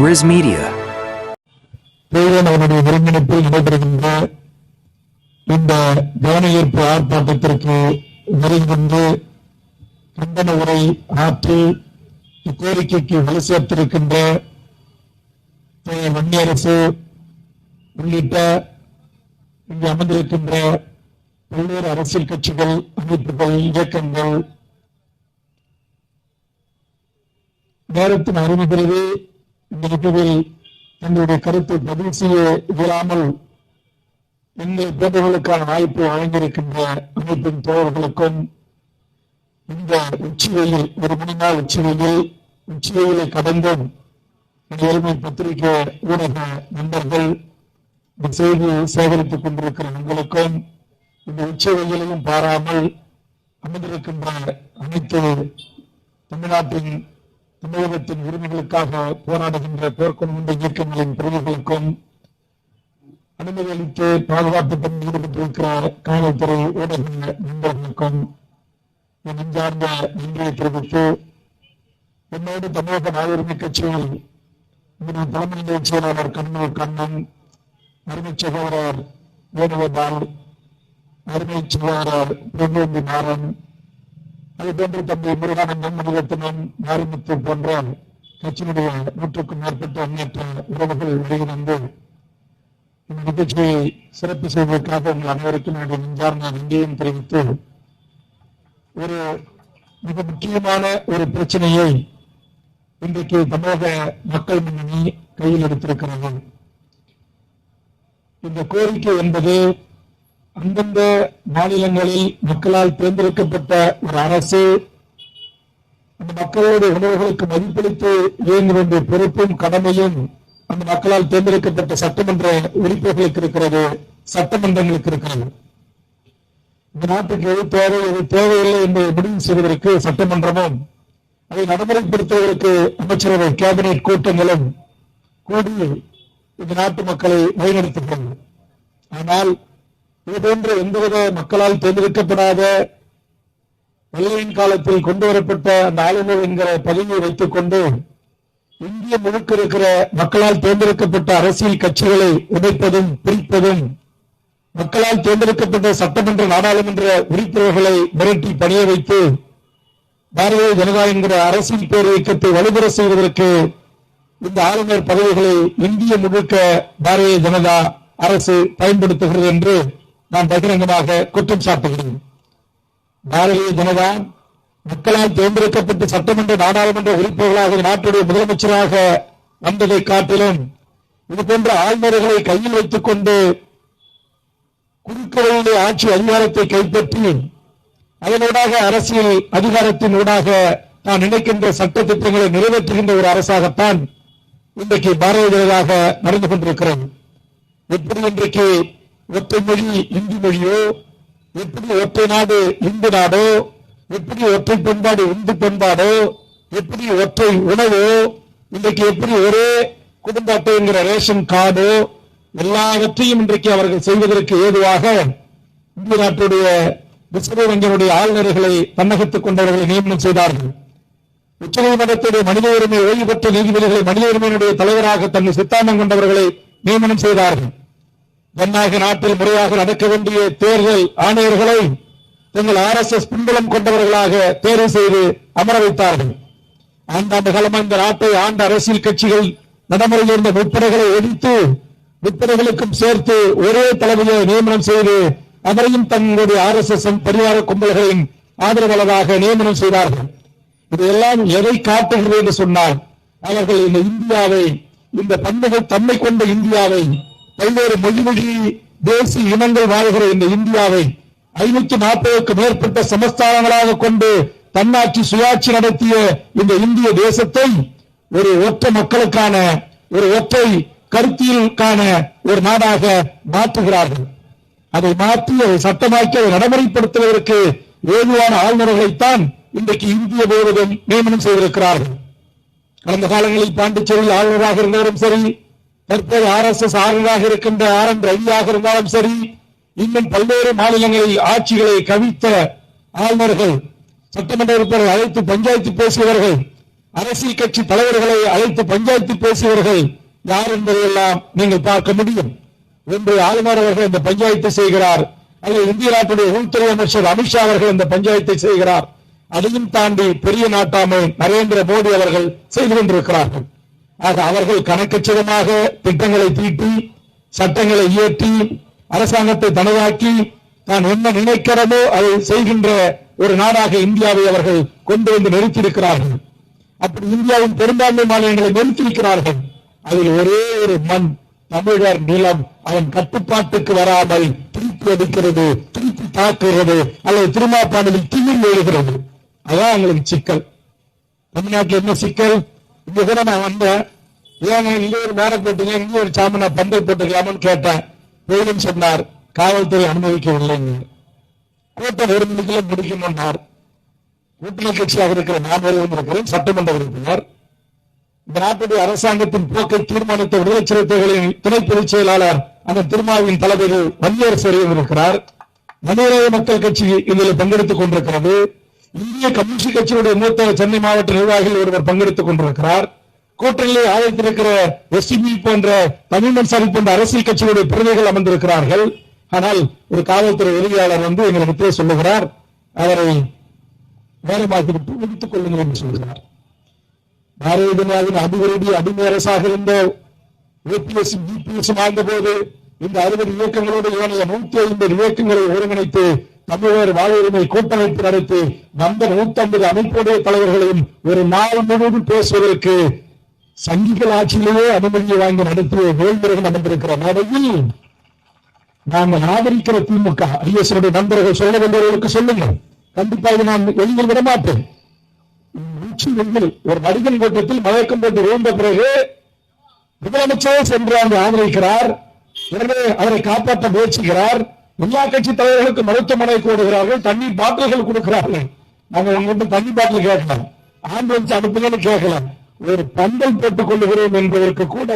Riz Media. அவனுடைய ஒருங்கிணைப்பில் நடைபெறுகின்ற இந்த கவனஈர்ப்பு ஆர்ப்பாட்டத்திற்கு வருகின்ற கண்டன உரை ஆற்றி இக்கோரிக்கைக்கு வலு சேர்த்திருக்கின்ற வன்னியரசு உள்ளிட்ட இங்கு அமர்ந்திருக்கின்ற பல்வேறு அரசியல் கட்சிகள், அமைப்புகள், இயக்கங்கள் நேரத்தின் அறிவுகிறது இந்த நிகழ்வில் தங்களுடைய கருத்தை பதிவு செய்ய இயலாமல் எங்கள் போன்றவர்களுக்கான வாய்ப்பை வழங்கியிருக்கின்ற அமைப்பின் தோழர்களுக்கும் இந்த உச்சிவெயில், ஒரு மணி நாள் உச்சிவெயிலை கடந்தும் எளிமை பத்திரிகை ஊடக நண்பர்கள் இந்த செய்தியை சேகரித்துக் கொண்டிருக்கிற உங்களுக்கும் இந்த உச்சிவெயிலையும் பாராமல் அமர்ந்திருக்கின்ற அனைத்து தமிழகத்தின் உரிமைகளுக்காக போராடுகின்ற போர்க்கொண்ட இயக்கங்களின் பிரதிகளுக்கும் அனுமதி அளித்து பாதுகாப்பு பணியில் ஈடுபட்டிருக்கிற காவல்துறை ஊடக நண்பர்களுக்கும் நெஞ்சார்ந்த நன்றியை தெரிவித்து என்னோடு தமிழக நாயுரிமை கட்சியில் தலைமை நிலைய செயலாளர் கண்ணன், அருமை சகோதரர் வேணுகோபால், அருமை சகோதரர் பிரபேந்தி மாறன், அதுபோன்று தந்தை முருகானந்தம், மணிரத்னம், மாரிமுத்து போன்ற கட்சியினுடைய 100க்கும் மேற்பட்ட அந்நற்ற உறவுகள் வெளியிருந்து இந்த நிகழ்ச்சியை சிறப்பு செய்வதற்காக உங்கள் அனைவருக்கும் என்னுடைய நெஞ்சார்ந்த நன்றியையும் தெரிவித்து, ஒரு மிக முக்கியமான ஒரு பிரச்சனையை இன்றைக்கு தமிழக மக்கள் முன்னணி கையில் எடுத்திருக்கிறது. இந்த கோரிக்கை என்பது அந்தந்த மாநிலங்களில் மக்களால் தேர்ந்தெடுக்கப்பட்ட ஒரு அரசு அந்த மக்களுடைய உணர்வுகளுக்கு மதிப்பளித்து இயங்க வேண்டிய பொறுப்பும் கடமையும் அந்த மக்களால் தேர்ந்தெடுக்கப்பட்ட சட்டமன்ற உறுப்பினர்களுக்கு இருக்கிறது, சட்டமன்றங்களுக்கு இருக்கிறது. இந்த நாட்டுக்கு எது தேவை, எது தேவையில்லை என்பதை முடிவு செய்வதற்கு சட்டமன்றமும், அதை நடைமுறைப்படுத்துவதற்கு அமைச்சரவை கேபினெட் கூட்டங்களும் கூடி இந்த நாட்டு மக்களை வழிநடத்துகிறது. ஆனால் இதுபோன்ற எந்தவித மக்களால் தேர்ந்தெடுக்கப்படாத வெள்ளையின் காலத்தில் கொண்டு வரப்பட்ட அந்த ஆளுநர் என்கிற பதவியை வைத்துக் கொண்டு இந்திய முழுக்க இருக்கிற மக்களால் தேர்ந்தெடுக்கப்பட்ட அரசியல் கட்சிகளை உடைப்பதும் பிரிப்பதும், மக்களால் தேர்ந்தெடுக்கப்பட்ட சட்டமன்ற நாடாளுமன்ற உறுப்பினர்களை மிரட்டி பணிய வைத்து பாரதிய ஜனதா என்கிற அரசியல் பேர் இயக்கத்தை வலுப்பெற செய்வதற்கு இந்த ஆளுநர் பதவிகளை இந்திய முழுக்க பாரதிய ஜனதா அரசு பயன்படுத்துகிறது என்று நான் பகிரங்கமாக குற்றம் சாட்டுகிறேன். பாரதிய ஜனதா மக்களால் தேர்ந்தெடுக்கப்பட்ட சட்டமன்ற நாடாளுமன்ற உறுப்பினர்களாக நாட்டுடைய முதலமைச்சராக வந்ததை காட்டிலும் இதுபோன்ற ஆளுநர்களை கையில் வைத்துக் கொண்டு குறுக்கவழியிலே ஆட்சி அதிகாரத்தை கைப்பற்றி அதனூடாக அரசியல் அதிகாரத்தின் ஊடாக நான் நினைக்கின்ற சட்ட திட்டங்களை நிறைவேற்றுகின்ற ஒரு அரசாகத்தான் இன்றைக்கு பாரதிய ஜனதாக நடந்து கொண்டிருக்கிறது. எப்படி இன்றைக்கு ஒற்றை மொழி இந்தி மொழியோ, எப்படி ஒற்றை நாடு இந்து நாடோ, எப்படி ஒற்றை பண்பாடு இந்து பண்பாடோ, எப்படி ஒற்றை உணவோ, இன்றைக்கு எப்படி ஒரே குடும்ப அட்டை என்கிற ரேஷன் கார்டோ, எல்லாவற்றையும் இன்றைக்கு அவர்கள் செய்வதற்கு ஏதுவாக இந்திய நாட்டுடைய ரிசர்வ் வங்கியினுடைய ஆளுநர்களை தன்னகத்துக் கொண்டவர்களை நியமனம் செய்தார்கள். உச்சநீதிமன்றத்துடைய மனித உரிமை ஓய்வு பெற்ற நீதிபதிகளை மனித உரிமையினுடைய தலைவராக தன்னை சித்தாந்தம் கொண்டவர்களை நியமனம் செய்தார்கள். ஜனநாயக நாட்டில் முறையாக நடக்க வேண்டிய தேர்தல் ஆணையர்களை தங்கள் RSS பின்புலம் கொண்டவர்களாக தேர்வு செய்து அமர வைத்தார்கள். ஆண்டாண்டு காலமாக இந்த நாட்டை ஆண்ட அரசியல் கட்சிகள் நடைமுறையில் இருந்த முப்படைகளை ஒழித்து முப்படைகளுக்கும் சேர்த்து ஒரே தலைமையை நியமனம் செய்து அவரையும் தங்களுடைய RSS பரிவார கும்பல்களின் ஆதரவாளராக நியமனம் செய்தார்கள். இதையெல்லாம் எதை காட்டுகிறது என்று சொன்னால், அவர்கள் இந்த இந்தியாவை, இந்த பண்புகள் தன்மை கொண்ட இந்தியாவை, பல்வேறு மொழி தேசிய இனங்கள் வாழ்கிற இந்த இந்தியாவை 540க்கும் மேற்பட்ட சமஸ்தானங்களாக கொண்டு தன்னாட்சி சுயாட்சி நடத்திய இந்த இந்திய தேசத்தை ஒரு ஒற்றை மக்களுக்கான, ஒரு ஒற்றை கருத்தியலுக்கான ஒரு நாடாக மாற்றுகிறார்கள். அதை மாற்றி அதை சட்டமாக்கி அதை நடைமுறைப்படுத்துவதற்கு ஏதுவான ஆளுநர்களைத்தான் இன்றைக்கு இந்திய முழுவதும் நியமனம் செய்திருக்கிறார்கள். கடந்த காலங்களில் பாண்டிச்சேரியில் ஆளுநராக இருந்தவரும் சரி, தற்போது RSS ஆளுநராக இருக்கின்ற RN ரவியாக இருந்தாலும் சரி, இன்னும் பல்வேறு மாநிலங்களில் ஆட்சிகளை கவித்த ஆளுநர்கள், சட்டமன்ற உறுப்பினர்கள் அழைத்து பஞ்சாயத்து பேசியவர்கள், அரசியல் கட்சி தலைவர்களை அழைத்து பஞ்சாயத்து பேசியவர்கள் யார் என்பதையெல்லாம் நீங்கள் பார்க்க முடியும். ஒன்று ஆளுநர் அவர்கள் இந்த பஞ்சாயத்து செய்கிறார், அல்லது இந்திய நாட்டுடைய உள்துறை அமைச்சர் அமித்ஷா அவர்கள் இந்த பஞ்சாயத்தை செய்கிறார். அதையும் தாண்டி பெரிய நாட்டாமை நரேந்திர மோடி அவர்கள் செய்து கொண்டிருக்கிறார்கள். ஆக அவர்கள் கணக்கச்சிதமாக திட்டங்களை தீட்டி, சட்டங்களை இயற்றி, அரசாங்கத்தை தனதாக்கி, தான் என்ன நினைக்கிறதோ அதை செய்கின்ற ஒரு நாடாக இந்தியாவை அவர்கள் கொண்டு வந்து நிறுத்தியிருக்கிறார்கள். அப்படி இந்தியாவின் பெரும்பான்மை மாநிலங்களை நிறுத்தியிருக்கிறார்கள். அதில் ஒரே ஒரு மண், தமிழர் நிலம், அவன் கட்டுப்பாட்டுக்கு வராமல் திருப்பி அடிக்கிறது, திருப்பி தாக்குகிறது, அல்லது திருமாப்பாண்டில் திமிர் எழுகிறது. அதான் எங்களுக்கு சிக்கல். தமிழ்நாட்டில் என்ன சிக்கல்? இங்க கூட நான் வந்தேன், ஏன் இங்க ஒரு மேடம் போட்டீங்க, இங்க ஒரு சாமனா பந்தல் போட்டுக்கலாம்னு கேட்டேன். வேலும் சொன்னார், காவல்துறை அனுமதிக்கவில்லைங்க. கூட்டம் 1 மணிக்குள்ள முடிக்கணும்னார். கூட்டணி கட்சியாக இருக்கிற நான் இருக்கிறேன், சட்டமன்ற உறுப்பினர். இந்த நாட்டுடைய அரசாங்கத்தின் போக்கை தீர்மானித்த விடுதலை சிறுத்தைகளின் துணை பொதுச் செயலாளர் அந்த திருமாவின் தளபதி வன்னியரசு இருக்கிறார். மனிதநேய மக்கள் கட்சி இதில் பங்கெடுத்துக் கொண்டிருக்கிறது. இந்திய கம்யூனிஸ்ட் கட்சியுடைய மூத்த சென்னை மாவட்ட நிர்வாகிகள் ஒருவர் பங்கெடுத்துக் கொண்டிருக்கிறார். கூட்டணியை ஆதரித்திருக்கிற எஸ்டிபி போன்ற தமிழ்மன் சாரி போன்ற அரசியல் கட்சியுடைய பிரதிகள் அமர்ந்திருக்கிறார்கள். ஆனால் ஒரு காவல்துறை உதவியாளர் எங்களுக்கு சொல்லுகிறார், அவரை வேலைமாக்கி விட்டு முடித்துக் கொள்ளுங்கள் என்று சொல்கிறார். பாரதிய ஜனதாவின் அதிபரடி அடிமை அரசாக இருந்த ஓபிஎஸ் பிபிஎஸ் ஆழ்ந்த போது இந்த 60 இயக்கங்களோடு 150 இயக்கங்களை ஒருங்கிணைத்து தமிழர் வாழ்வுரிமை கூட்டமைப்பு நடத்தி வந்த 150 அமைப்புடைய தலைவர்களையும் ஒரு நாள் முழுவதும் பேசுவதற்கு சங்கிகள் ஆட்சியிலேயே அனுமதியை வாங்கி நடத்திய வேல்முருகன் நடந்திருக்கிற மேடையில் நாங்கள் ஆதரிக்கிற திமுக ஐஎஸ்னுடைய நண்பர்கள் சொல்ல வேண்டியவர்களுக்கு சொல்லுங்கள். கண்டிப்பாக நான் வெளியில் விடமாட்டேன். ஒரு நடிகன் கூட்டத்தில் மயக்கம் போட்டு விழுந்த பிறகு முதலமைச்சர் சென்று அங்கு ஆதரிக்கிறார். எனவே அவரை காப்பாற்ற முயற்சிக்கிறார். எல்லா கட்சி தலைவர்களுக்கு மருத்துவமனைக்கு ஓடுகிறார்கள், தண்ணீர் பாட்டில்கள் கொடுக்கிறார்கள். நாங்கள் உங்கள்கிட்ட தண்ணீர் பாட்டில் கேட்கலாம், ஆம்புலன்ஸ் அனுப்புங்கன்னு கேட்கலாம். ஒரு பந்தல் போட்டுக் கொள்ளுகிறோம் என்பதற்கு கூட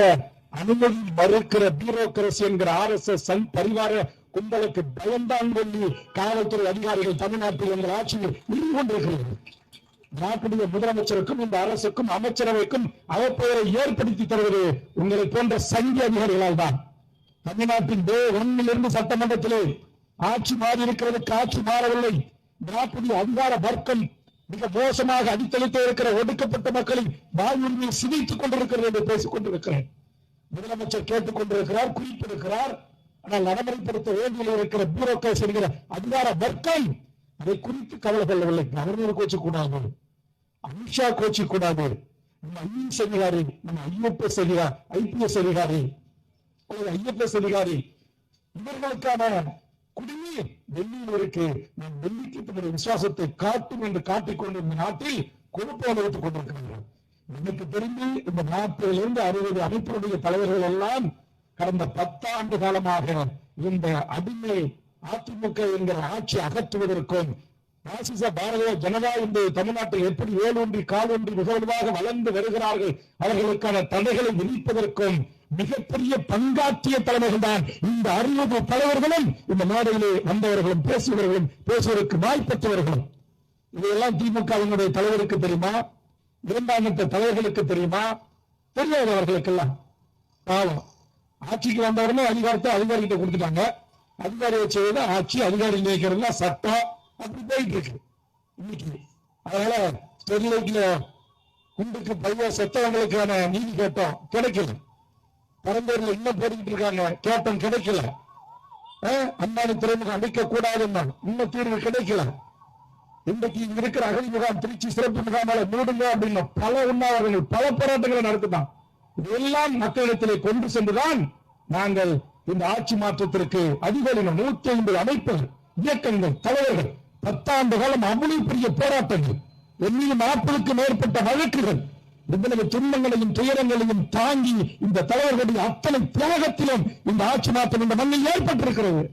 அனுமதி மறுக்கிற பியூரோகிரசி என்கிற RSS பரிவார கும்பலுக்கு பயந்தான் சொல்லி காவல்துறை அதிகாரிகள் தமிழ்நாட்டில் எங்கள் ஆட்சியில் இருந்து கொண்டிருக்கிறார்கள். நாட்டுடைய முதலமைச்சருக்கும் இந்த அரசுக்கும் அமைச்சரவைக்கும் அவப்பெயரை ஏற்படுத்தி தருவது உங்களை போன்ற சங்கி அதிகாரிகளால் தான். தமிழ்நாட்டின் டே 1 சட்டமன்றத்திலே ஆட்சி மாறி இருக்கிறதுக்கு ஆட்சி மாறவில்லை. நாட்டுடைய அதிகார வர்க்கம் மிக மோசமாக அடித்தளித்து இருக்கிற ஒடுக்கப்பட்ட மக்களை வாழ்வுரிமையை சிதைத்துக் கொண்டிருக்கிறது என்று பேசிக் கொண்டிருக்கிறேன். முதலமைச்சர் கேட்டுக் கொண்டிருக்கிறார், குறிப்பிருக்கிறார். ஆனால் நடைமுறைப்படுத்த வேண்டியில் இருக்கிற பியூரோகிரசி என்கிற அதிகார வர்க்கம் அதை குறித்து கவலை கொள்ளவில்லை. கவர்னர் கோச்சக்கூடாது, அமித்ஷா கோச்சக்கூடாது, நம்ம ஐஏஎஸ் அதிகாரி, நம்ம ஐஎஃப்எஸ் அதிகாரி, ஐபிஎஸ் அதிகாரி, ஐஎஃப்எஸ் அதிகாரி இவர்களுக்கான குடிநீர் டெல்லியில் இருக்கு. நாம் டெல்லிக்கு தன்னுடைய விசுவாசத்தை காட்டும் என்று காட்டிக்கொண்டு இந்த நாட்டில் கொழுப்பு அனுபவித்துக் கொண்டிருக்கிறார்கள். எனக்கு தெரிந்து இந்த 40 to 60 அமைப்பினுடைய தலைவர்கள் எல்லாம் கடந்த 10 ஆண்டு காலமாக இந்த அடிமை அதிமுக என்கிற ஆட்சி அகற்றுவதற்கும் பாசிச பாரதிய ஜனதா இந்த தமிழ்நாட்டில் எப்படி வேலூன்றி காலூன்றி மிக வலுவாக வளர்ந்து வருகிறார்கள், அவர்களுக்கான தடைகளை விதிப்பதற்கும் மிகப்பெரிய பங்காற்றிய தலைவர்கள் தான் இந்த 60 தலைவர்களும் இந்த நாடுகளிலே வந்தவர்களும் பேசுபவர்களும் பேசுவதற்கு வாய்ப்பற்றவர்களும். இதையெல்லாம் திமுகவினுடைய தலைவருக்கு தெரியுமா? 2ஆம் கட்ட தலைவர்களுக்கு தெரியுமா? தெரியாதவர்களுக்கெல்லாம் பாவம். ஆட்சிக்கு வந்தவருமே அதிகாரத்தை அதிகாரிகிட்ட கொடுத்துட்டாங்க. அதிகாரியை செய்த ஆட்சி, அதிகாரி நினைக்கிறதுல சட்டம் அப்படி போயிட்டு இருக்கு இன்னைக்கு. அதனால ஸ்டெர்லைட்ல குண்டுக்கு பைய செத்தவங்களுக்கான நீதி கேட்டோம், கிடைக்கல. பரந்தூர்ல இன்னும் போட்டுக்கிட்டு இருக்காங்க, கேட்டம் கிடைக்கல. அம்பானி துறைமுகம் அடிக்க கூடாதுன்னு இன்னும் தீர்வு கிடைக்கல. இன்றைக்கு இங்க இருக்கிற அகதி முகாம், திருச்சி சிறப்பு முகாமால மூடுங்க அப்படின்னு பல உண்ணாவிரதங்கள், பல போராட்டங்களை நடத்தினான். இதெல்லாம் மக்களிடத்திலே கொண்டு சென்றுதான் நாங்கள் இந்த ஆட்சி மாற்றத்திற்கு அதிகாரிகள் 150 அமைப்புகள், இயக்கங்கள், தலைவர்கள் 10 ஆண்டு காலம் அவ்வளவு பெரிய போராட்டங்கள், எண்ணிலும் 40க்கும் மேற்பட்ட வழக்குகள், இவ்வளவு துன்பங்களையும் துயரங்களையும் தாங்கி இந்த தலைவர்களுடைய அத்தனை தியாகத்திலும் இந்த ஆட்சி மாற்றம் இந்த மண்ணில் ஏற்பட்டிருக்கிறது.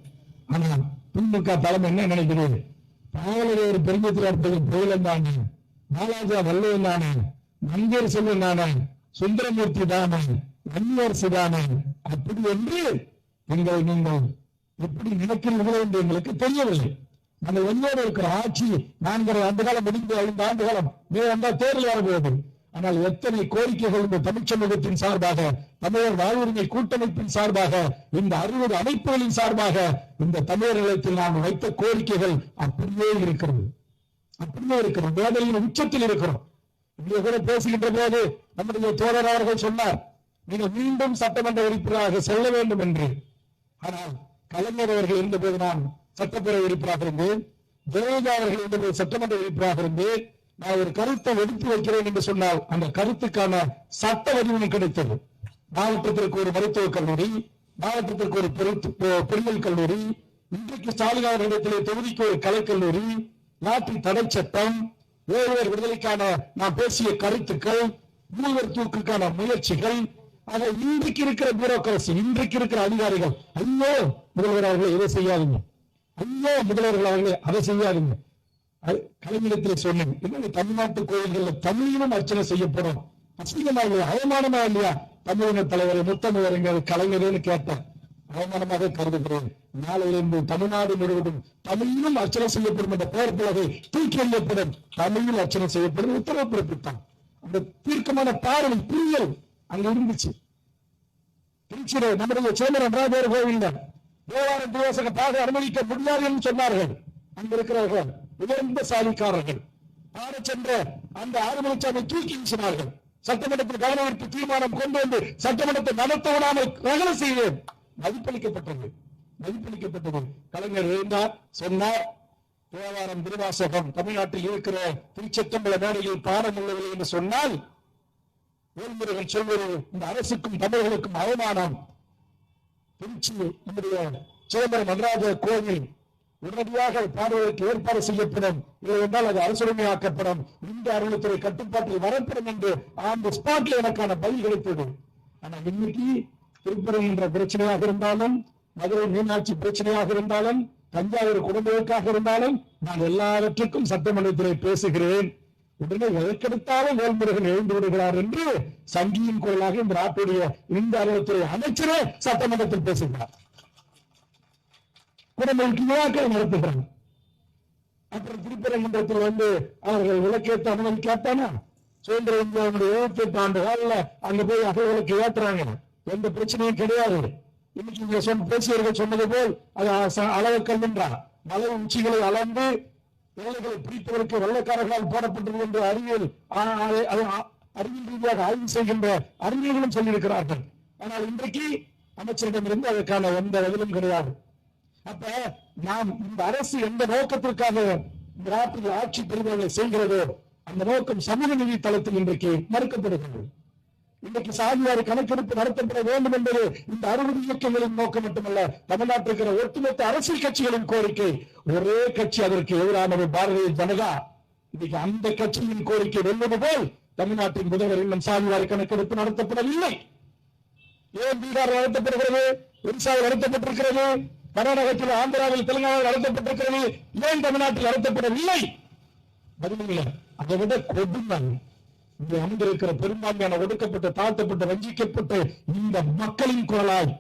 ஆனால் திமுக தலைமை என்ன நினைக்கிறது? பாவலர் பெருங்கத்திரார் கோயிலம் தானே, பாலாஜா வல்லவன் தானே, மஞ்சள் செல்வன் தானே, சுந்தரமூர்த்தி தானே, வன்னியரசு தானே, அப்படி என்று நீங்கள் எப்படி நினைக்கிறீர்களோ என்று எங்களுக்கு தெரியவில்லை. நாங்கள் ஒன்னோடு இருக்கிற ஆட்சி 4 ஆண்டு காலம் முடிந்து 5 ஆண்டு காலம் வந்தால் தேர்தல் வரப்போகுது. ஆனால் எத்தனை கோரிக்கைகள் இந்த தமிழ் சமூகத்தின் சார்பாக, தமிழர் வாழ்வுரிமை கூட்டமைப்பின் சார்பாக, இந்த 60 அமைப்புகளின் சார்பாக இந்த தமிழர் நிலையத்தில் நாம் வைத்த கோரிக்கைகள் அப்படியே இருக்கிறது. வேதனையின் உச்சத்தில் இருக்கிறோம். இங்கே கூட பேசுகின்ற போது நம்முடைய தோழர் அவர்கள் சொன்னார், நீங்கள் மீண்டும் சட்டமன்ற உறுப்பினராக செல்ல வேண்டும் என்று. ஆனால் கலைஞர் அவர்கள் இருந்தபோது நான் சட்டப்பேரவை உறுப்பினராக இருந்தேன், ஜெயலலிதா அவர்கள் இருந்தபோது சட்டமன்ற உறுப்பினராக இருந்தேன். நான் ஒரு கருத்தை எடுத்து வைக்கிறேன் என்று சொன்னால் அந்த கருத்துக்கான சட்ட வடிவம் கிடைத்தது. மாவட்டத்திற்கு ஒரு மருத்துவக் கல்லூரி, மாவட்டத்திற்கு ஒரு பொறியியல் கல்லூரி, இன்றைக்கு ஸ்டாலின் அவர்களிடத்திலே தொகுதிக்கு ஒரு கலைக்கல்லூரி, நாட்டின் தடை சட்டம், ஏழையர் விடுதலைக்கான நாம் பேசிய கருத்துக்கள், மூவர் தூக்குக்கான முயற்சிகள். ஆக இன்றைக்கு இருக்கிற பியூரோக்ரசி, இன்றைக்கு இருக்கிற அதிகாரிகள், ஐயோ முதல்வர் அவர்களை இதை செய்யாதீங்க, ஐயோ முதல்வர்கள் அவர்களை அதை செய்யாதீங்க. கலைஞரத்தில் சொன்னேன், இன்னும் தமிழ்நாட்டு கோயில்கள் தமிழிலும் அர்ச்சனை செய்யப்படும், அசிங்கமா இல்லையா, அவமானமா இல்லையா? தமிழின தலைவர் முத்தமிழறிஞர் கலைஞர்னு கேட்டார். அவமானமாக கருதுகிறேன். நாளையிலிருந்து தமிழ்நாடு முழுவதும் தமிழிலும் அர்ச்சனை செய்யப்படும் என்ற பெயர் பலகை தூக்கி எறியப்படும், தமிழில் அர்ச்சனை செய்யப்படும் உத்தரவு பிறப்பித்தான். அந்த தீர்க்கமான பார்வை புரியல் அங்க இருந்துச்சு. திருச்சியில நம்முடைய சேமரன் ராஜர் கோவில் தேவாரம் திவாசக பாட அனுமதிக்க முடியாது என்று சொன்னார்கள். அங்க இருக்கிறவர்கள் உயர்ந்த சாதிக்காரர்கள் பாட சென்ற அந்த ஆறுமணிச்சாமி தூக்கி வீசினார்கள். சட்டமன்றத்தில் கவன ஈர்ப்பு தீர்மானம் கொண்டு வந்து சட்டமன்றத்தை நடத்த விடாமல் ரகல செய்தேன். மதிப்பளிக்கப்பட்டது. கலைஞர் எழுந்தார், சொன்னார், தேவாரம் திருவாசகம் தமிழ்நாட்டில் இருக்கிற திருச்செந்தம்பல மேடையில் பாடம் உள்ளவில்லை என்று சொன்னால் வேல்முருகன் சொல்வது இந்த அரசுக்கும் தமிழர்களுக்கும் அவமானம். திருச்சி நம்முடைய சிதம்பரம் நடராஜ கோவில் உடனடியாக பார்வைக்கு ஏற்பாடு செய்யப்படும், இல்லை என்றால் அது அரசுரிமையாக்கப்படும், இந்த அறநிலைத்துறை கட்டுப்பாட்டில் வரப்படும் என்று அந்த ஸ்பாட்ல எனக்கான பதில் கிடைத்தது. ஆனால் இன்னைக்கு திருப்பரம் என்ற பிரச்சனையாக இருந்தாலும், மதுரை மீனாட்சி பிரச்சனையாக இருந்தாலும், தஞ்சாவூர் குடும்பங்களுக்காக இருந்தாலும் நான் எல்லாவற்றுக்கும் சட்டமன்றத்திலே பேசுகிறேன். உடனே எதற்கெடுத்தாலும் வேல்முருகன் எழுந்து விடுகிறார் என்று சங்கியின் குரலாக இந்த நாட்டுடைய இந்த அறநிலைத்துறை அமைச்சரே சட்டமன்றத்தில் பேசுகிறார். குடும்பங்களுக்கு விழாக்களை நடத்துகிறாங்க. அப்புறம் திருப்பரங்குன்றத்தில் அவர்கள் விளக்கேற்ற அனுமதி கேட்டானா? சுதந்திர இந்தியாவுடைய 78 ஆண்டு காலில் அங்க போய் அகவிளக்கு ஏற்றுறாங்க, எந்த பிரச்சனையும் கிடையாது. இன்னைக்கு பேசியவர்கள் சொன்னது போல் அது அளவுக்கல் என்றார், மலை உச்சிகளை அளந்து வேலைகளை பிரிப்பதற்கு வெள்ளக்காரர்களால் போடப்பட்டது என்று அறிவியல் ரீதியாக ஆய்வு செய்கின்ற அறிஞர்களும் சொல்லியிருக்கிறார்கள். ஆனால் இன்றைக்கு அமைச்சரிடமிருந்து அதற்கான எந்த பதிலும் கிடையாது. அப்ப நாம் இந்த அரசு எந்த நோக்கத்திற்காக இந்த நாட்டில் ஆட்சி பிரிவுகளை செய்கிறதோ அந்த நோக்கம் சமூக நீதி தளத்தில் இன்றைக்கு மறுக்கப்படுகிறது. இன்றைக்கு சாதிவாரி கணக்கெடுப்பு நடத்தப்பட வேண்டும் என்பது இந்த 60 இயக்கங்களின் நோக்கம் மட்டுமல்ல, தமிழ்நாட்டில் இருக்கிற ஒட்டுமொத்த அரசியல் கட்சிகளின் கோரிக்கை. ஒரே கட்சி அதற்கு எதிரானது பாரதிய ஜனதா. இன்னைக்கு அந்த கட்சியின் கோரிக்கை வெல்வது போல் தமிழ்நாட்டின் முதல்வர் இன்னும் சாதிவாரி கணக்கெடுப்பு நடத்தப்படவில்லை. ஏன் பீகார் நடத்தப்படுகிறது, ஒரிசாவில் நடத்தப்பட்டிருக்கிறது, கர்நாடகத்தில், ஆந்திராவில், தெலுங்கானாவில் நடத்தப்பட்டிருக்கிறது, ஏன் தமிழ்நாட்டில் நடத்தப்படவில்லை? பதில் அதை விட கொடுமை. இங்கு அமர்ந்திருக்கிற பெரும்பான்மையான ஒடுக்கப்பட்ட, தாழ்த்தப்பட்ட, வஞ்சிக்கப்பட்ட இந்த மக்களின் குரலாய்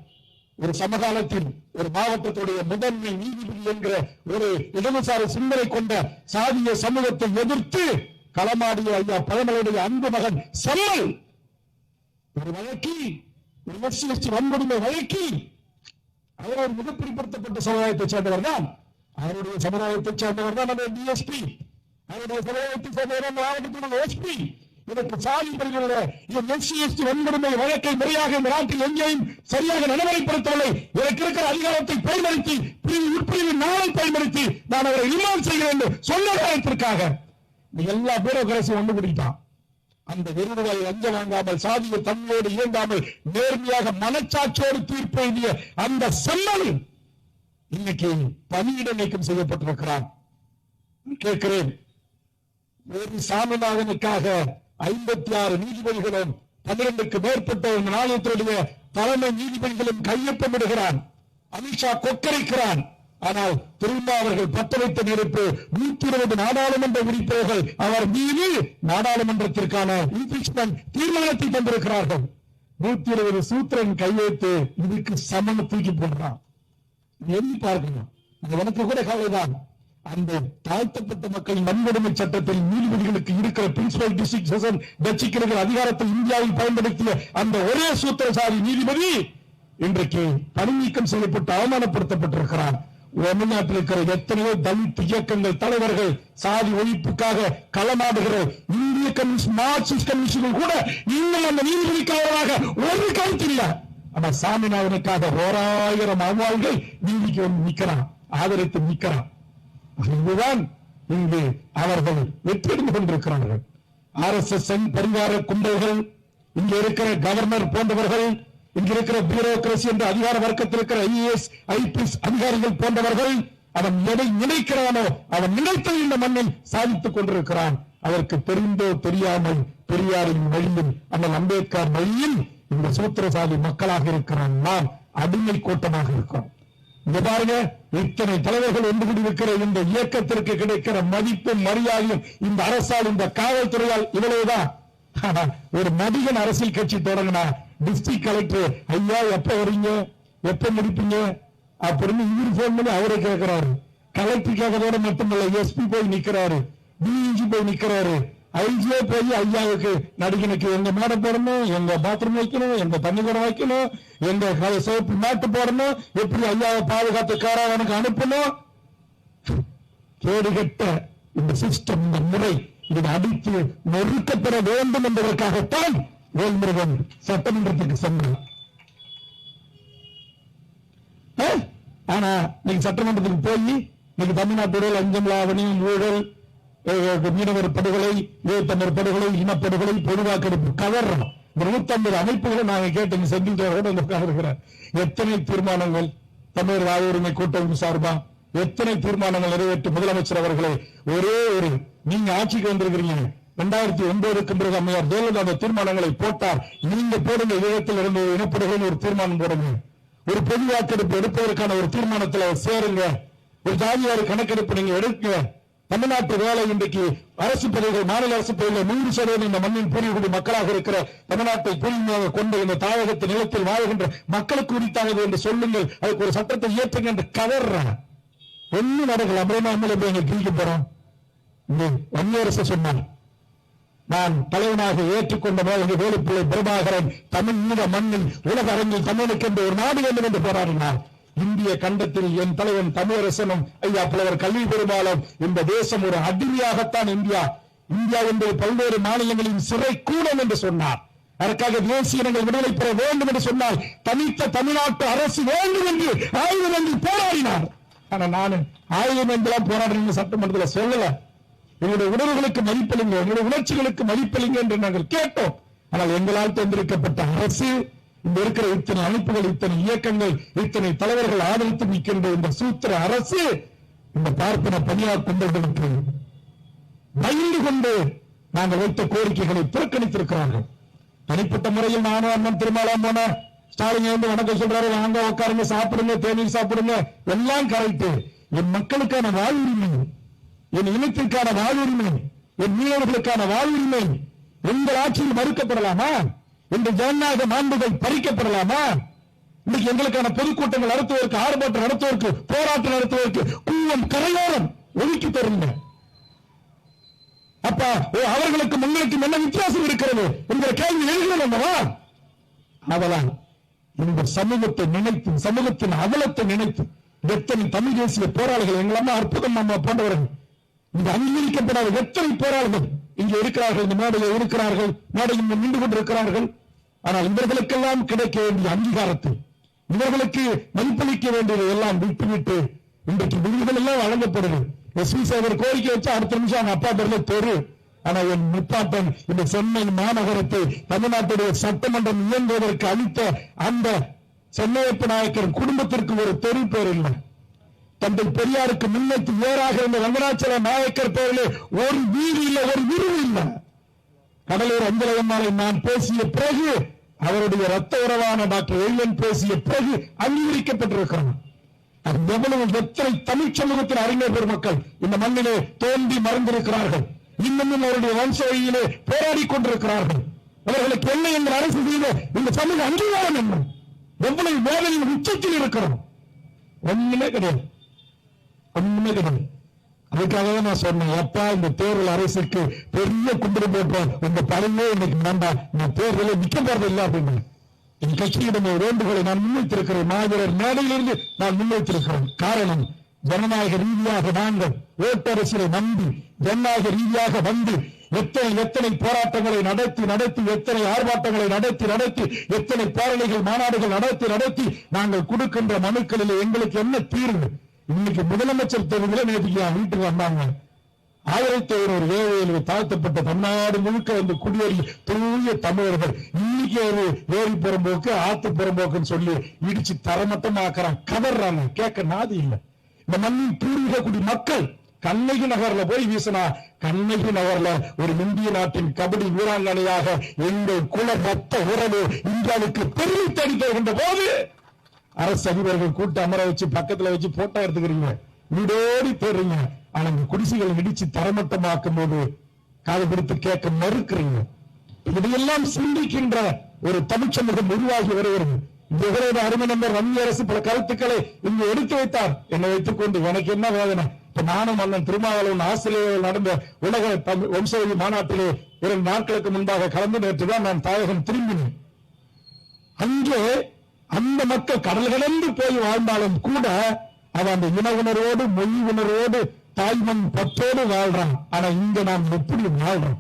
ஒரு சமகாலத்தில் ஒரு மாவட்டத்துடைய முதன்மை நீதிபதி என்கிற ஒரு இடதுசாரி சிந்தனை கொண்ட சாதிய சமூகத்தை எதிர்த்து களமாடிய ஐயா பழமலையுடைய அன்பு மகன் செல்வல் ஒரு வழக்கி, ஒரு எஸ்சி வன்கொடுமை வழக்கி, அவர் ஒரு மிக பிற்படுத்தப்பட்ட சமுதாயத்தை சேர்ந்தவர் தான். அவருடைய சமுதாயத்தை சேர்ந்தவர் தான் நம்ம டிஎஸ்பி, அவருடைய சமுதாயத்தை சேர்ந்தவர் மாவட்டத்துடைய எஸ்பி. இதற்கு சாதி பரிந்துள்ள எஸ்சி வன்கொடுமை வழக்கை முறையாக இந்த நாட்டில் எங்கேயும் சரியாக நடைமுறைப்படுத்தவில்லை. இதற்கு இருக்கிற அதிகாரத்தை பயன்படுத்தி உட்பிரிவு நாளை பயன்படுத்தி நான் அவரை ரிமாண்ட் செய்கிறேன் என்று சொன்ன காரணத்திற்காக எல்லா பியூரோகிராசி ஒன்று பிடித்தான். அந்த விருதுகளை அஞ்ச வாங்காமல், சாதிய தன்மையோடு இயங்காமல், நேர்மையாக மனச்சாட்சியோடு தீர்ப்பு எழுதிய அந்த செம்மல் இன்னைக்கு பணியிட நீக்கம் செய்யப்பட்டிருக்கிறான். கேட்கிறேன், ஒரு சாமிநாதனுக்காக 56 நீதிபதிகளும் 12க்கு மேற்பட்ட நாயகத்துடைய தலைமை நீதிபதிகளும் கையொப்பமிடுகிறான். அமித்ஷா கொக்கரிக்கிறான். ஆனால் திரும்ப அவர்கள் பற்ற வைத்த நெருப்பு 120 நாடாளுமன்ற உறுப்பினர்கள் அவர் மீது நாடாளுமன்றத்திற்கான இம்பீச்மென்ட் தீர்மானத்தை தந்திருக்கிறார்கள். 120 சூத்திரன் கையெழுத்து இதுக்கு சமம் தூக்கி போடுறான். எண்ணி பார்க்கணும். அது எனக்கு கூட கவலைதான். அந்த தாழ்த்தப்பட்ட மக்களின் வன்கொடுமை சட்டத்தில் நீதிபதிகளுக்கு இருக்கிற பிரின்சிபல் டிஸ்ட்ரிக்ட் செஷன் ஜட்ஜிக்கு அதிகாரத்தை இந்தியாவில் பயன்படுத்திய அந்த ஒரே சூத்திரசாரி நீதிபதி இன்றைக்கு பணி நீக்கம் செய்யப்பட்டு அவமானப்படுத்தப்பட்டிருக்கிறார். தமிழ்நாட்டில் இருக்கிற எத்தனையோ தலித் இயக்கங்கள் தலைவர்கள் சாதி ஒழிப்புக்காக களமாடுகிற இந்திய கம்யூனிஸ்ட் மார்க்சிஸ்ட் கம்யூனிஸ்டுகள் கூட இன்னும் அந்த நீதிபதிக்காக ஒரு கருத்து இல்லை. ஆனா சாமிநாதனுக்காக 1000 அவ்வாள்கள் நீதிக்கு வந்து நிற்கிறான், ஆதரித்து நிற்கிறான். இதுதான் இங்கு அவர்கள் வெற்றியடைந்து கொண்டிருக்கிறார்கள். RSS பரிவார கும்பல்கள், இங்க இருக்கிற கவர்னர் போன்றவர்கள், இங்க இருக்கிற பியூரோகிரசி என்ற அதிகார வர்க்கத்தில் இருக்கிற IAS IPS அதிகாரிகள் போன்றவர்கள் அவன் எதை நினைக்கிறானோ அவன் நினைத்தது இந்த மண்ணில் சாதித்துக் கொண்டிருக்கிறான். அதற்கு தெரிந்தோ தெரியாமல் பெரியாரின் வழியில் அண்ணல் அம்பேத்கர் வழியில் இந்த சூத்திரசாலி மக்களாக இருக்கிறான். நாம் அடிமை கூட்டமாக இருக்கிறோம். இங்க பாருங்க, இத்தனை தலைவர்கள் ஒன்று கூடி இருக்கிற இந்த இயக்கத்திற்கு கிடைக்கிற மதிப்பும் மரியாதையும் இந்த அரசால், இந்த காவல்துறையால் இவ்வளவுதான். ஒரு நடிகன் அரசியல் கட்சி தொடங்கினா டிஸ்ட்ரிக்ட் கலெக்டர் ஐயா எப்ப வரீங்க, எப்ப முடிப்பீங்க அப்படின்னு இவரு போன் பண்ணி அவரை கேட்கிறாரு. கலெக்டர் கேட்கறதோட மட்டுமல்ல, SP போய் நிக்கிறாரு, DIG போய் நிக்கிறாரு, IG போய் ஐயாவுக்கு நடிகனுக்கு எங்க மேடை போடணும், எங்க பாத்ரூம் வைக்கணும், எங்க தண்ணி கூட வைக்கணும், எங்க சோப்பு மேட்டு போடணும், எப்படி ஐயாவை பாதுகாத்து காராவனுக்கு அனுப்பணும். கேடுகட்ட இந்த சிஸ்டம், இந்த முறை இதை அடித்து நொறுக்கப்பட வேண்டும் என்பதற்காகத்தான் வேல்முருகன் சட்டமன்றத்துக்கு சென்றார். ஆனா நீங்க சட்டமன்றத்துக்கு போய் நீங்க தமிழ்நாட்டுடைய லஞ்சம், லாவணியம், ஊழல், மீனவர் படுகொலை, ஈழத்தமிழர் படுகொலை, இனப்படுகொலை, பொதுவாக்கெடுப்பு கவர்றோம். 150 அமைப்புகளை நாங்க கேட்டு செந்தில் இருக்கிறார். எத்தனை தீர்மானங்கள் தமிழர் வாழ்வுரிமை கூட்டமைப்பு சார்பா எத்தனை தீர்மானங்கள் நிறைவேற்று முதலமைச்சர் அவர்களே, ஒரே ஒரு நீங்க ஆட்சிக்கு வந்திருக்கிறீங்க. 2009க்கு பிறகு அம்மையார் ஜெயலலிதா அந்த தீர்மானங்களை போட்டார். நீங்க போடுங்க, ஈழத்தில் இருந்து இனப்படுகொலை ஒரு தீர்மானம் போடுங்க, ஒரு பொது வாக்கெடுப்பு எடுப்பதற்கான ஒரு தீர்மானத்தில் சேருங்க, ஒரு ஜாதியாரி கணக்கெடுப்பு நீங்க எடுக்க. தமிழ்நாட்டு வேலை இன்றைக்கு அரசு பதவிகள், மாநில அரசு பதவிகள் 100% இந்த மண்ணின் பூர்வீக மக்களாக இருக்கிற தமிழ்நாட்டை பூர்வீகமாக கொண்டு இந்த தாயகத்து நிலத்தில் வாழ்கின்ற மக்களுக்கு உரித்தாவது என்று சொல்லுங்கள், அதுக்கு ஒரு சட்டத்தை இயற்றுங்க என்று கவர்றான். ஒன்னும் நடக்கல. அமரநாமல் கிழிக்க போறோம். வன்னியரசு சொன்னார், நான் தலைவனாக ஏற்றுக்கொண்ட போது வேலுப்பிள்ளை பிரபாகரன் தமிழ் மண்ணில் உலக அரங்கில் தமிழுக்கு என்று ஒரு நாடு வேண்டும் என்று போராடினார். இந்திய கண்டத்தில் என் தலைவன் தமிழரசனும் ஐயா புலவர் கல்வி பெருமாளும் இந்த தேசம் ஒரு அடிமையாகத்தான் இந்தியா என்பது பல்வேறு மாநிலங்களின் சிறை கூடம் என்று சொன்னார். அதற்காக தேசிய இனங்கள் விடுதலை பெற வேண்டும் என்று சொன்னால் தனித்த தமிழ்நாட்டு அரசு வேண்டும் என்று ஆயுதம் என்று போராடினார். ஆனா நான் ஆயுதம் என்றெல்லாம் போராடுறீங்க சட்டமன்றத்தில் சொல்லல. எங்களுடைய உணர்வுகளுக்கு மதிப்பளிங்க, எங்களுடைய உணர்ச்சிகளுக்கு மதிப்பளிங்க என்று நாங்கள் கேட்டோம். ஆனால் எங்களால் தேர்ந்தெடுக்கப்பட்ட அரசு, இந்த இருக்கிற இத்தனை அமைப்புகள், இத்தனை இயக்கங்கள், இத்தனை தலைவர்கள் ஆதரித்து நிற்கின்ற இந்த சூத்திர அரசு இந்த பார்ப்பன பணியாளர் தொண்டர்களுக்கு பயந்து கொண்டு நாங்கள் வைத்த கோரிக்கைகளை புறக்கணித்திருக்கிறார்கள். தனிப்பட்ட முறையில் நானும் அண்ணன் திருமாலாம் போன ஸ்டாலின் வந்து வணக்கம் சொல்றாரு, வாங்க உட்காருங்க, சாப்பிடுங்க, தேநீர் சாப்பிடுங்க, எல்லாம் கரெக்ட். என் மக்களுக்கான வாழ்வுரிமை, என் இனத்திற்கான வாழ்வுரிமை, என் மீனவர்களுக்கான வாழ்வுரிமை எங்கள் ஆட்சியில் மறுக்கப்படலாமா? இந்த ஜனநாயக மாண்புகள் பறிக்கப்படலாமா? இன்னைக்கு எங்களுக்கான பொதுக்கூட்டங்கள் நடத்துவதற்கு, ஆர்ப்பாட்டம் நடத்துவதற்கு, போராட்டம் நடத்துவதற்கு கூவம் கரையோரம் ஒதுக்கி தருங்க. அப்ப அவர்களுக்கு முன்னுக்கு என்ன வித்தியாசம் இருக்கிறது என்ற கேள்வி எழுகிறதா? அதனால் இந்த சமூகத்தை நினைத்து, சமூகத்தின் அவலத்தை நினைத்து எத்தனை தமிழ் தேசிய போராளிகள், எங்களம்மா அற்புதம் அம்மா போன்றவர்கள், இந்த அங்கீகரிக்கப்படாத எத்தனை போராளிகள் இங்கே இருக்கிறார்கள், இந்த மேடையில் இருக்கிறார்கள், மேடையில் நின்று கொண்டிருக்கிறார்கள். ஆனால் இவர்களுக்கெல்லாம் கிடைக்க வேண்டிய அங்கீகாரத்தை, இவர்களுக்கு மதிப்பளிக்க வேண்டியதை எல்லாம் விட்டுவிட்டு இன்றைக்கு விருதுகள் எல்லாம் வழங்கப்படுது. SP சேவர் கோரிக்கை வச்சு அடுத்த நிமிஷம் அவங்க அப்பா பேர்ல தெரு. ஆனா என் முப்பாட்டன் இந்த சென்னை மாநகரத்தை தமிழ்நாட்டுடைய சட்டமன்றம் இயங்குவதற்கு அளித்த அந்த சென்னையப்ப நாயக்கர் குடும்பத்திற்கு ஒரு தெரு பேர் இல்லை. தந்தை பெரியாருக்கு முன்னேற்று வேறாக இருந்த ரங்கநாச்சல நாயக்கர் பேரிலே ஒரு வீடு இல்லை, ஒரு விருது இல்லை. கடலூர் அஞ்சலகம்மாளை நான் பேசிய பிறகு, அவருடைய ரத்த உறவான டாக்டர் எழிலன் பேசிய பிறகு அங்கீகரிக்கப்பட்டிருக்கிறார். எவ்வளவு எத்தனை தமிழ் சமூகத்தின் அறிஞர் பெருமக்கள் இந்த மண்ணிலே தோண்டி மறந்திருக்கிறார்கள், இன்னமும் அவருடைய வம்ச வழியிலே போராடி கொண்டிருக்கிறார்கள். அவர்களுக்கு என்ன என்ற அரசு செய்த இந்த சமூக அங்கீகாரம் என்ன? எவ்வளவு வேதனையின் உச்சத்தில் இருக்கிறோம். ஒண்ணுமே கிடையாது, ஒண்ணுமே கிடையாது. அதுக்காக தான் நான் சொன்னேன், எப்பா இந்த தேர்தல் அரசுக்கு பெரிய கும்பிடு போட்டோம், உங்க பணியே இன்னைக்கு வேண்டாம், நான் தேர்தலில் நிக்க போறது இல்லை அப்படின்னு என் கட்சியிடம் வேண்டுகோளை நான் முன்வைத்திருக்கிறேன். மாவீரர் மேடையிலிருந்து நான் முன்வைத்திருக்கிறேன். காரணம், ஜனநாயக ரீதியாக நாங்கள் ஓட்டரசியலை நம்பி ஜனநாயக ரீதியாக வந்து எத்தனை போராட்டங்களை நடத்தி எத்தனை ஆர்ப்பாட்டங்களை நடத்தி எத்தனை பேரணிகள் மாநாடுகள் நடத்தி நாங்கள் கொடுக்கின்ற மனுக்களில் எங்களுக்கு என்ன தீர்வு? இன்னைக்கு முதலமைச்சர் தேர்தலில் நேற்றுக்கு வீட்டுக்கு வந்தாங்க. 1500 ஏழை தாழ்த்தப்பட்ட தமிழ்நாடு முழுக்க வந்து குடியேறி தூய தமிழர்கள் இன்னைக்கு ஒரு ஏரி புறம்போக்கு ஆத்து புறம்போக்குன்னு சொல்லி இடிச்சு தரமட்டமாக்குறான், கதறாங்க. கேட்க நாதி இல்லை. இந்த மண்ணின் பூர்வீக குடி மக்கள் கண்ணகி நகர்ல போய் வீசினா, கண்ணகி நகர்ல ஒரு இந்திய நாட்டின் கபடி வீராங்கனையாக எங்கள் குல மொத்த உறவு இந்தியாவுக்கு பெருமை தேடி தருகின்ற போது அரசு அதிபர்கள் கூட்ட அமர வச்சு பக்கத்துல வச்சு போட்டோ எடுத்துக்கிறீங்க, வீடோடி போடுறீங்க. ஆனா இந்த குடிசைகளை இடிச்சு தரமட்டமாக்கும் போது காது கொடுத்து கேட்க மறுக்கிறீங்க. இதையெல்லாம் சிந்திக்கின்ற ஒரு தமிழ் சமூகம் உருவாகி வருகிறது. இந்த அருமை நம்பர் ரம்ய அரசு பல கருத்துக்களை இங்கு எடுத்து வைத்தார். என்னை வைத்துக் கொண்டு எனக்கு என்ன வேதனை? இப்ப நானும் அண்ணன் திருமாவளவன் ஆசிரியர்கள் நடந்த உலக வம்சவழி மாநாட்டிலே 2 நாட்களுக்கு முன்பாக கலந்து நேற்றுதான் நான் தாயகம் திரும்பினேன். அங்கே அந்த மக்கள் கடல் கடந்து போய் வாழ்ந்தாலும் கூட அவன் அந்த இன உணர்வோடு மொழி உணர்வோடு தாய்மண் பற்றோடு வாழ்றான். ஆனா இங்க நாம் எப்படி வாழ்றோம்?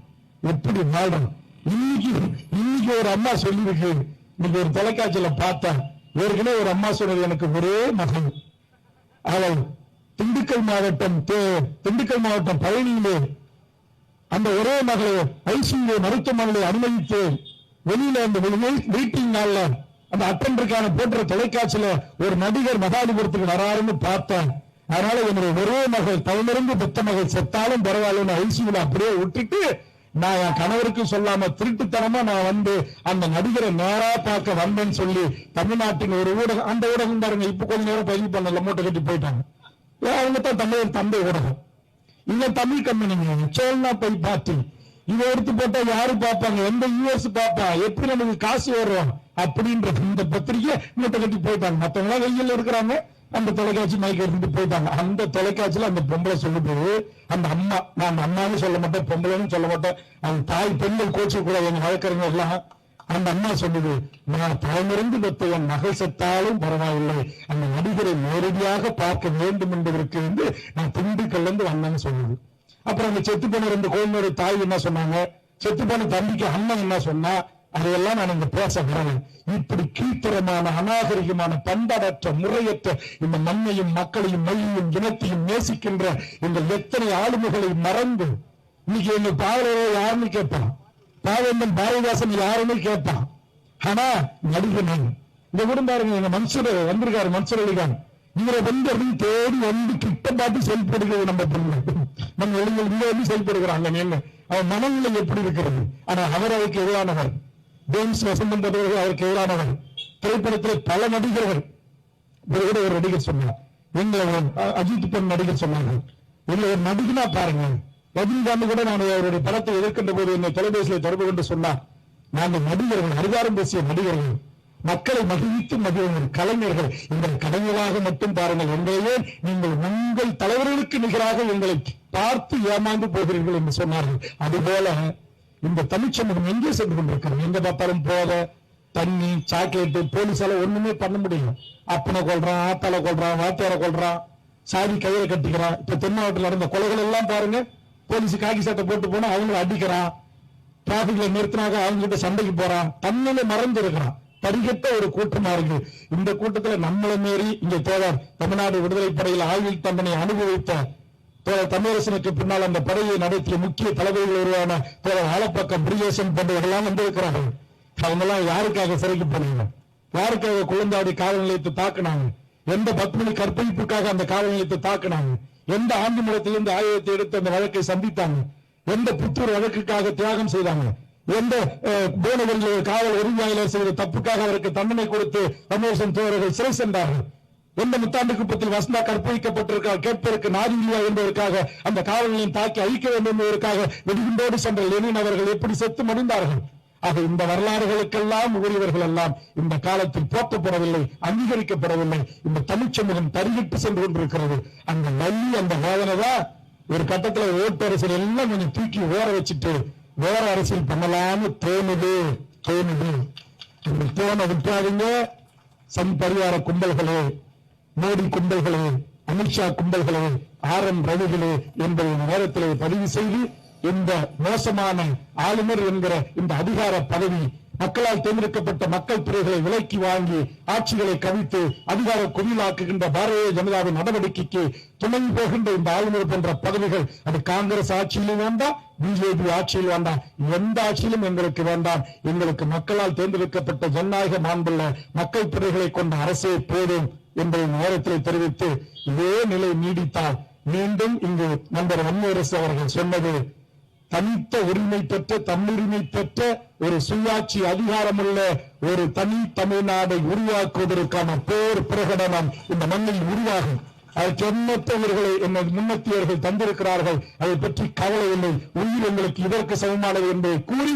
இன்னைக்கு ஒரு அம்மா சொல்லியிருக்கு, இன்னைக்கு ஒரு தொலைக்காட்சியில பார்த்தேன். ஏற்கனவே ஒரு அம்மா சொன்னது, எனக்கு ஒரே மகன், அவள் திண்டுக்கல் மாவட்டம் பழனியிலே அந்த ஒரே மகளை ஐசியூ மருத்துவமனையை அனுமதித்து வெளியில அந்த மீட்டிங் நாள்ல அந்த அட்டெண்டருக்கான போன்ற தொலைக்காட்சியில ஒரு நடிகர் மகாலிபுரத்துக்கு வராருன்னு பார்த்தேன். அதனால என்னுடைய ஒரே மகள் தவமிருந்து பெத்த மகள் செத்தாலும் பரவாயில்ல ஐசியூல அப்படியே விட்டுட்டு நான் என் கணவருக்கு சொல்லாம திருட்டுத்தனமா நான் வந்து அந்த நடிகரை நேரா பார்க்க வந்தேன்னு சொல்லி தமிழ்நாட்டின் ஒரு ஊடகம், அந்த ஊடகம் பாருங்க இப்ப கொஞ்ச நேரம் பதிவு பண்ணல, மூட்டை கட்டி போயிட்டாங்க. அவங்க தான் தமிழ் தந்தை ஊடகம், இல்ல தமிழ் கம்பெனிங்க சோல்னா போய் பார்ட்டி இதை எடுத்து போட்டா யாரு பார்ப்பாங்க? எந்த யூஎஸ் பாப்பா? எப்படி நமக்கு காசு வரும் அப்படின்ற இந்த பத்திரிகை மூட்டை கட்டி போயிட்டாங்க. மற்றவங்க எல்லாம் வெயில் இருக்கிறாங்க, அந்த தொலைக்காட்சி மைக்க எடுத்துட்டு போயிட்டாங்க. அந்த தொலைக்காட்சியில அந்த பொம்பளை சொல்லுது, அந்த அம்மா, நான் அம்மான்னு சொல்ல மாட்டேன், பொம்பளைன்னு சொல்ல மாட்டேன், அந்த தாய் பெண்கள் கோச்சு கூட எங்க வழக்கறிஞர் எல்லாம், அந்த அம்மா சொல்லுது, நான் தாய்மிருந்து பெற்ற என் மகள் செத்தாலும் பரவாயில்லை, அந்த நடிகரை நேரடியாக பார்க்க வேண்டும் என்பதற்கு வந்து நான் திண்டுக்கல்ல இருந்து வந்தேன்னு சொல்லுது. அப்புறம் அந்த செத்து போன 2 குழந்தையோட தாய் என்ன சொன்னாங்க, செத்து போன தம்பிக்கு அண்ணன் என்ன சொன்னா, அதையெல்லாம் நான் இங்க பேச வரேன். இப்படி கீழ்த்தரமான அநாகரிகமான பண்பாடற்ற முறையற்ற இந்த மண்ணையும் மக்களையும் மொழியையும் இனத்தையும் நேசிக்கின்ற எங்கள் எத்தனை ஆளுமைகளை மறந்து இன்னைக்கு எங்க பாவலரை யாருன்னு கேட்பான், பாவேந்தன் பாரதிதாசன் யாருன்னு கேட்பான். ஆனா நடிகன் இந்த குடும்பாருங்க, எங்க மன்சூர் வந்திருக்காரு, மன்சூர் அலிகான், இவரை வந்து தேடி வந்து கிட்ட பார்த்து செயல்படுகிறது நம்ம பொண்ணு, நம்ம இளைஞர்கள் இங்க வந்து செயல்படுகிறாங்க. அவன் மனநிலை எப்படி இருக்கிறது? ஆனா அவர் அவருக்கு எதிரானவர். ஜேம்ஸ் வசந்தன் அவர்கள் அவருக்கு எதிரானவர். திரைப்படத்தில் பல நடிகர்கள், ஒரு நடிகர் சொன்னார், எங்களை அஜித் பெண் நடிகர் சொன்னார்கள், எங்களை ஒரு நடிகனா பாருங்க. ரஜினிகாந்த் கூட நான் அவருடைய படத்தை எதிர்க்கின்ற போது என்னை தொலைபேசியில் தொடர்பு கொண்டு சொன்னார், நாங்கள் நடிகர்கள், அதிகாரம் பேசிய நடிகர்கள், மக்களை மகிழ்வித்து மகிழ்வுங்கள் கலைஞர்கள், எங்கள் கடமைகளாக மட்டும் பாருங்கள், எங்களையே நீங்கள் உங்கள் தலைவர்களுக்கு நிகராக எங்களை பார்த்து ஏமாந்து போகிறீர்கள் என்று சொன்னார்கள். அதுபோல இந்த தமிழ் சமூகம் எங்கே சென்று கொண்டிருக்கிறது? எங்க பார்த்தாலும் போத தண்ணி சாக்லேட்டு போலீஸால ஒண்ணுமே பண்ண முடியும். அப்பனை கொள்றான், ஆத்தால கொள்றான், வாத்தியார கொள்றான், சாதி கையில கட்டிக்கிறான். இப்ப தென் மாவட்டத்தில் நடந்த கொலைகள் எல்லாம் பாருங்க, போலீஸ் காக்கி சட்டை போட்டு போனா அவங்களை அடிக்கிறான், டிராபிக்ல நிறுத்தினாக அவங்க கிட்ட சண்டைக்கு போறான், தன்னிலை மறந்து இருக்கிறான். படிக்கட்ட ஒரு கூட்டமா இருக்கு. இந்த கூட்டத்தில் நம்மளை மீறி இங்க தோழர் தமிழ்நாடு விடுதலை படையில் ஆயுள் தண்டனை அனுபவித்த தோழர் தமிழரசனுக்கு பின்னால் அந்த படையை நடத்திய முக்கிய தலைவர்கள் உருவான தோழர் ஆலப்பக்கம் பிரியேசன் போன்றவர்கள்லாம் வந்திருக்கிறார்கள். அவங்க எல்லாம் யாருக்காக சிறைக்கு போனாங்க? யாருக்காக குழந்தாடி காவல் நிலையத்தை தாக்குனாங்க? எந்த 10 மணி கற்பழிப்புக்காக அந்த காவல் நிலையத்தை தாக்குனாங்க? எந்த ஆண்டிமடத்திலிருந்து ஆயுதத்தை எடுத்து அந்த வழக்கை சந்தித்தாங்க? எந்த புத்தூர் வழக்குக்காக தியாகம் செய்தாங்க? எந்த போனவர்கள் காவல் உரிமையாளர் செய்த தப்புக்காக அவருக்கு தண்டனை கொடுத்து தமிழரசன் தோழர்கள் சிறை சென்றார்கள்? எந்த முத்தாண்டு குப்பத்தில் வசந்தா கற்பழிக்கப்பட்டிருக்கார் கேட்பதற்கு நாதி இல்லையா என்பதற்காக அந்த காவல் நிலையம் தாக்கி அழிக்க வேண்டும் என்பதற்காக வெடிகுண்டோடு சென்ற லெனின் அவர்கள் எப்படி செத்து மடிந்தார்கள்? ஆக இந்த வரலாறுகளுக்கெல்லாம் உரியவர்கள் எல்லாம் இந்த காலத்தில் போற்றப்படவில்லை, அங்கீகரிக்கப்படவில்லை. இந்த தமிழ் சமூகம் தருகிட்டு சென்று கொண்டிருக்கிறது. அந்த வலி, அந்த வேதனை தான் ஒரு கட்டத்துல ஓட்டு அரசியல் எல்லாம் கொஞ்சம் தூக்கி ஓர வச்சுட்டு வேற அரசியல் பண்ணலாம்னு தோணுது. தோண விட்டாதீங்க. சங் பரிவார கும்பல்களே, மோடி கும்பல்களே, அமித்ஷா கும்பல்களே, RN ரவிகளே என்பதை நேரத்தில் பதிவு செய்து இந்த மோசமான ஆளுநர் என்கிற இந்த அதிகார பதவி மக்களால் தேர்ந்தெடுக்கப்பட்ட மக்கள் துறைகளை விலக்கி வாங்கி ஆட்சிகளை கவிழ்த்து அதிகார குவியலாக்குகின்ற பாரதிய ஜனதாவின் நடவடிக்கைக்கு துணை போகின்ற இந்த ஆளுநர் போன்ற பதவிகள் அது காங்கிரஸ் ஆட்சியிலும் வேண்டாம், பிஜேபி ஆட்சியில் வேண்டாம், எந்த ஆட்சியிலும் எங்களுக்கு வேண்டாம். எங்களுக்கு மக்களால் தேர்ந்தெடுக்கப்பட்ட ஜனநாயக மாண்புள்ள மக்கள் துறைகளை கொண்ட அரசே போதும் என்பதை நேரத்தில் தெரிவித்து இதே நிலை நீடித்தால் மீண்டும் இங்கு நண்பர் வன்னியரசு அவர்கள் சொன்னது தனித்த உரிமை பெற்ற தன்னுரிமை பெற்ற ஒரு சுயாட்சி அதிகாரமுள்ள ஒரு தனி தமிழ்நாடை உருவாக்குவதற்கான போர் பிரகடனம் இந்த மண்ணில் உருவாகும். அதற்கு எண்ணற்றவர்களை எனது முன்னத்தியர்கள் தந்திருக்கிறார்கள். அதை பற்றி கவலை இல்லை. உயிர் எங்களுக்கு இதற்கு சமமானது என்பதை கூறி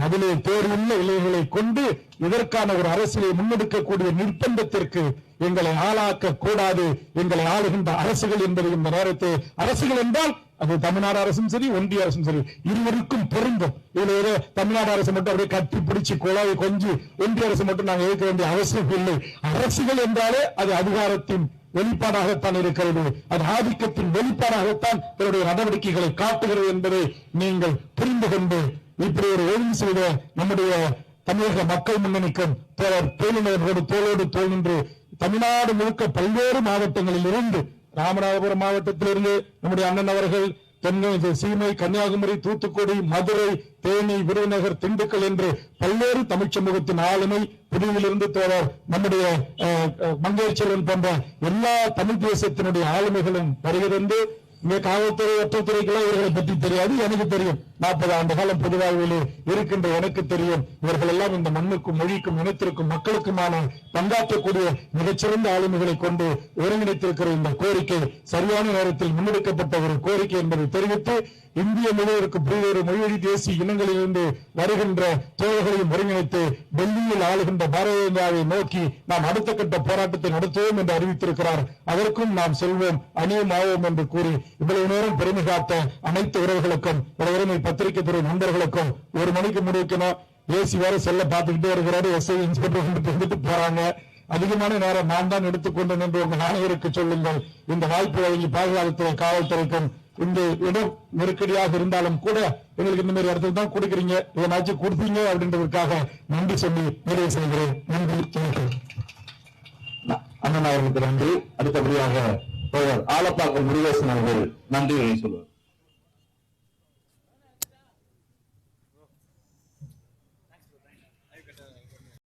அதிலே தேர்வுள்ள இளைஞர்களை கொண்டு இதற்கான ஒரு அரசியலை முன்னெடுக்கக்கூடிய நிர்பந்தத்திற்கு எங்களை ஆளாக்க கூடாது. எங்களை ஆளுகின்ற அரசுகள் என்பது இந்த நேரத்தில் அரசுகள் என்றால் அது தமிழ்நாடு அரசும் சரி, ஒன்றிய அரசும் சரி, இருவருக்கும் பொருந்தும். இதுல ஏதோ தமிழ்நாடு அரசு மட்டும் அப்படியே கட்டி பிடிச்சு குழாய் கொஞ்சி ஒன்றிய அரசு மட்டும் நாங்கள் எதிர்க்க வேண்டிய அவசியம் இல்லை. அரசுகள் என்றாலே அது அதிகாரத்தின் வெளிப்பாடாகத்தான் இருக்கிறது. அது ஆதிக்கத்தின் வெளிப்பாடாகத்தான் தன்னுடைய நடவடிக்கைகளை காட்டுகிறது என்பதை நீங்கள் புரிந்து கொண்டு இப்படி ஒரு ஒழுங்கு செய்த நம்முடைய தமிழக மக்கள் முன்னணிக்கும் தோழர்களோடு தோளோடு தோல் நின்று தமிழ்நாடு முழுக்க பல்வேறு மாவட்டங்களில் இருந்து ராமநாதபுரம் மாவட்டத்திலிருந்து நம்முடைய அண்ணன் அவர்கள் தென்னை, சீமை, கன்னியாகுமரி, தூத்துக்குடி, மதுரை, தேனி, விருதுநகர், திண்டுக்கல் என்று பல்வேறு தமிழ் சமூகத்தின் ஆளுமை, புதுவிலிருந்து தோழர் நம்முடைய மங்கையர்செல்வன் போன்ற எல்லா தமிழ் தேசத்தினுடைய ஆளுமைகளும் வருகிறது. இங்கே காவல்துறை, ஒற்றத்துறைக்கெல்லாம் இவர்களை பற்றி தெரியாது, எனக்கு தெரியும். 40 ஆண்டு காலம் பொதுவாழ்வில் இருக்கின்ற எனக்கு தெரியும். இவர்கள் எல்லாம் இந்த மண்ணுக்கும் மொழிக்கும் இனத்திற்கும் மக்களுக்குமான பங்காற்றக்கூடிய மிகச்சிறந்த ஆளுமைகளை கொண்டு ஒருங்கிணைத்திருக்கிற இந்த கோரிக்கை சரியான நேரத்தில் முன்னெடுக்கப்பட்ட ஒரு கோரிக்கை என்பதை தெரிவித்து இந்திய முழுவதற்கு பல்வேறு மொழி தேசிய இனங்களிலிருந்து வருகின்ற தோழர்களையும் ஒருங்கிணைத்து டெல்லியில் ஆளுகின்ற பாரதிய ஜனதாவை நோக்கி நாம் அடுத்த கட்ட போராட்டத்தை நடத்துவோம் என்று அறிவித்திருக்கிறார். அதற்கும் நாம் செல்வோம், அணியும் ஆவோம் என்று கூறி இவ்வளவு நேரம் பெருமை காத்த அனைத்து உறவுகளுக்கும், உரிமை பத்திரிகை துறை நண்பர்களுக்கும் 1 மணிக்கு முடிக்கணும். ஏசி வேற செல்ல பார்த்துக்கிட்டே இருக்கிறாரு. எஸ்ஐ இன்ஸ்பெக்டர் இருந்துட்டு போறாங்க. அதிகமான நேரம் நான் தான் எடுத்துக்கொண்டேன் என்று உங்கள் அனைவருக்கு சொல்லுங்கள். இந்த வாய்ப்பு வழங்கி பாதுகாப்புத்துறை, காவல்துறைக்கும் இந்த இடம் நெருக்கடியாக இருந்தாலும் கூட எங்களுக்கு இந்த மாதிரி இடத்துல தான் கொடுக்குறீங்க, இதனாச்சும் கொடுத்தீங்க அப்படின்றதுக்காக நன்றி சொல்லி நிறைவு செய்கிறேன். நன்றி. அண்ணன் அவர்களுக்கு நன்றி. அடுத்தபடியாக ஆலப்பாக்கம் முருகேசன் அவர்கள் நன்றி சொல்லுவார்.